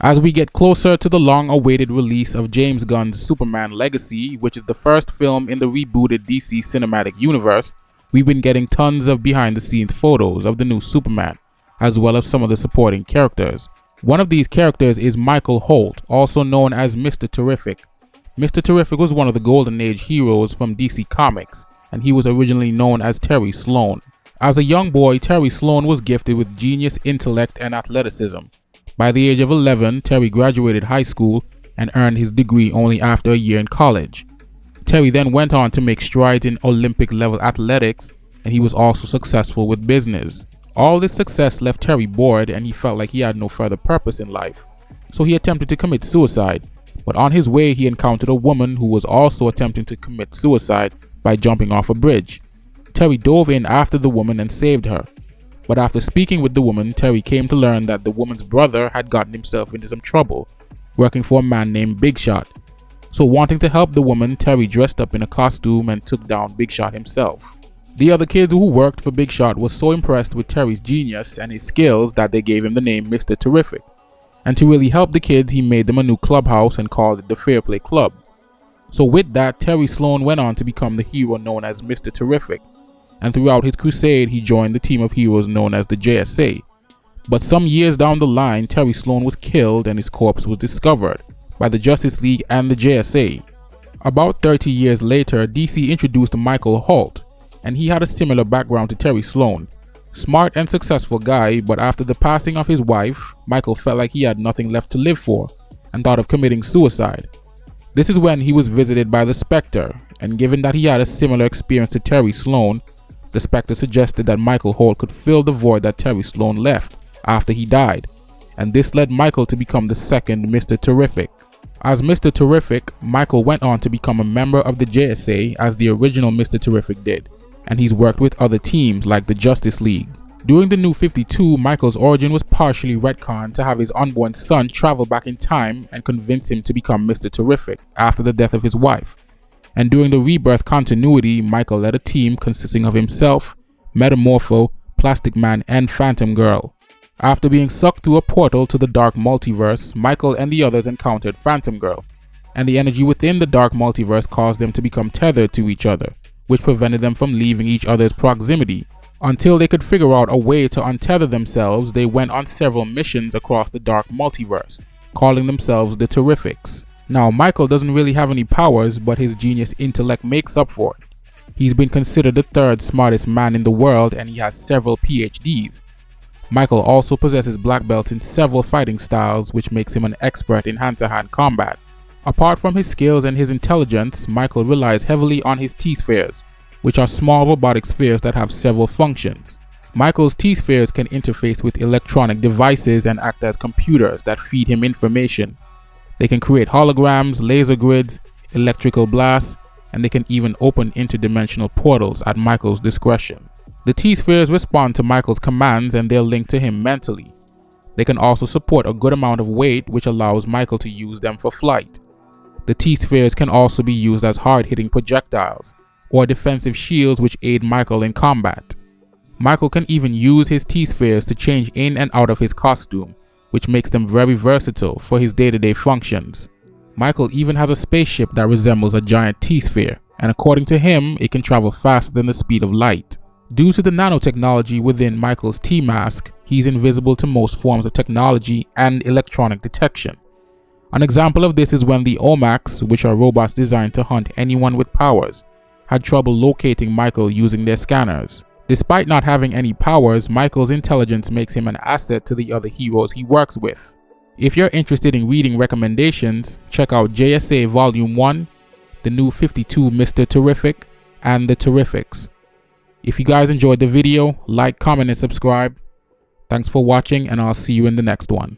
As we get closer to the long-awaited release of James Gunn's Superman Legacy, which is the first film in the rebooted DC cinematic universe, we've been getting tons of behind-the-scenes photos of the new Superman, as well as some of the supporting characters. One of these characters is Micheal Holt, also known as Mr. Terrific. Mr. Terrific was one of the Golden Age heroes from DC Comics, and he was originally known as Terry Sloan. As a young boy, Terry Sloan was gifted with genius intellect and athleticism. By the age of 11, Terry graduated high school and earned his degree only after a year in college. Terry then went on to make strides in Olympic-level athletics, and he was also successful with business. All this success left Terry bored, and he felt like he had no further purpose in life. So he attempted to commit suicide, but on his way he encountered a woman who was also attempting to commit suicide by jumping off a bridge. Terry dove in after the woman and saved her. But after speaking with the woman, Terry came to learn that the woman's brother had gotten himself into some trouble, working for a man named Big Shot. So wanting to help the woman, Terry dressed up in a costume and took down Big Shot himself. The other kids who worked for Big Shot were so impressed with Terry's genius and his skills that they gave him the name Mr. Terrific. And to really help the kids, he made them a new clubhouse and called it the Fair Play Club. So with that, Terry Sloan went on to become the hero known as Mr. Terrific. And throughout his crusade, he joined the team of heroes known as the JSA. But some years down the line, Terry Sloan was killed and his corpse was discovered by the Justice League and the JSA. About 30 years later, DC introduced Micheal Holt, and he had a similar background to Terry Sloan. Smart and successful guy, but after the passing of his wife, Micheal felt like he had nothing left to live for and thought of committing suicide. This is when he was visited by the Spectre, and given that he had a similar experience to Terry Sloan, the Spectre suggested that Micheal Holt could fill the void that Terry Sloan left after he died, and this led Micheal to become the second Mr. Terrific. As Mr. Terrific, Micheal went on to become a member of the JSA as the original Mr. Terrific did, and he's worked with other teams like the Justice League. During the New 52, Michael's origin was partially retconned to have his unborn son travel back in time and convince him to become Mr. Terrific after the death of his wife. And during the Rebirth continuity, Micheal led a team consisting of himself, Metamorpho, Plastic Man, and Phantom Girl. After being sucked through a portal to the Dark Multiverse, Micheal and the others encountered Phantom Girl, and the energy within the Dark Multiverse caused them to become tethered to each other, which prevented them from leaving each other's proximity. Until they could figure out a way to untether themselves, they went on several missions across the Dark Multiverse, calling themselves the Terrifics. Now, Micheal doesn't really have any powers, but his genius intellect makes up for it. He's been considered the third smartest man in the world, and he has several PhDs. Micheal also possesses black belts in several fighting styles, which makes him an expert in hand-to-hand combat. Apart from his skills and his intelligence, Micheal relies heavily on his T-spheres, which are small robotic spheres that have several functions. Micheal's T-spheres can interface with electronic devices and act as computers that feed him information. They can create holograms, laser grids, electrical blasts, and they can even open interdimensional portals at Micheal's discretion. The T-spheres respond to Micheal's commands and they're linked to him mentally. They can also support a good amount of weight, which allows Micheal to use them for flight. The T-spheres can also be used as hard-hitting projectiles or defensive shields which aid Micheal in combat. Micheal can even use his T-spheres to change in and out of his costume, which makes them very versatile for his day-to-day functions. Micheal even has a spaceship that resembles a giant T-sphere, and according to him, it can travel faster than the speed of light. Due to the nanotechnology within Micheal's T-mask, he's invisible to most forms of technology and electronic detection. An example of this is when the OMACs, which are robots designed to hunt anyone with powers, had trouble locating Micheal using their scanners. Despite not having any powers, Micheal's intelligence makes him an asset to the other heroes he works with. If you're interested in reading recommendations, check out JSA Volume 1, The New 52 Mr. Terrific, and The Terrifics. If you guys enjoyed the video, like, comment, and subscribe. Thanks for watching, and I'll see you in the next one.